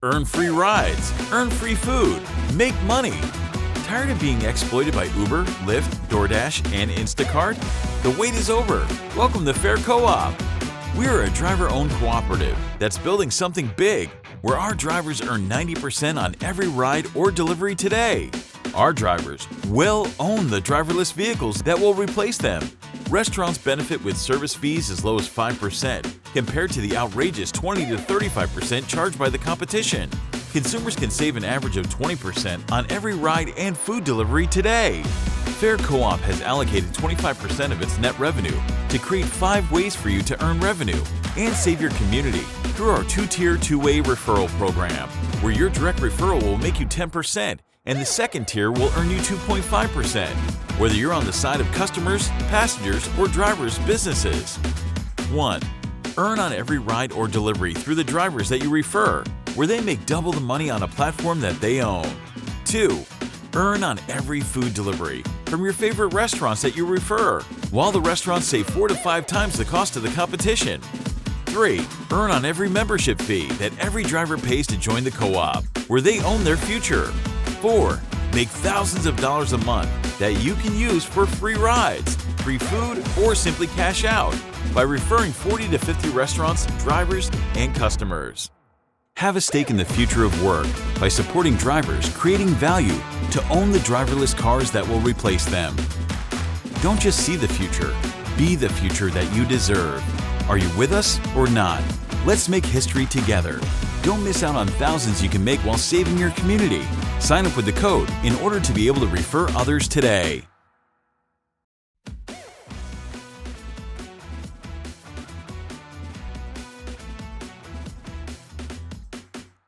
Earn free rides, earn free food, make money. Tired of being exploited by Uber, Lyft, Doordash, and Instacart? The wait is over. Welcome to Fare Co-op. We are a driver-owned cooperative that's building something big, where our drivers earn 90% on every ride or delivery today. Our drivers will own the driverless vehicles that will replace them. Restaurants benefit with service fees as low as 5%, compared to the outrageous 20 to 35% charged by the competition. Consumers can save an average of 20% on every ride and food delivery today. Fare Co-op has allocated 25% of its net revenue to create 5 ways for you to earn revenue and save your community through our 2-tier 2-way referral program, where your direct referral will make you 10% and the second tier will earn you 2.5%, whether you're on the side of customers, passengers, or drivers' businesses. 1. Earn on every ride or delivery through the drivers that you refer, where they make double the money on a platform that they own. 2. Earn on every food delivery from your favorite restaurants that you refer, while the restaurants save 4 to 5 times the cost of the competition. 3. Earn on every membership fee that every driver pays to join the co-op, where they own their future. 4. Make thousands of dollars a month that you can use for free rides, free food, or simply cash out by referring 40 to 50 restaurants, drivers, and customers. Have a stake in the future of work by supporting drivers creating value to own the driverless cars that will replace them. Don't just see the future, be the future that you deserve. Are you with us or not? Let's make history together. Don't miss out on thousands you can make while saving your community. Sign up with the code in order to be able to refer others today.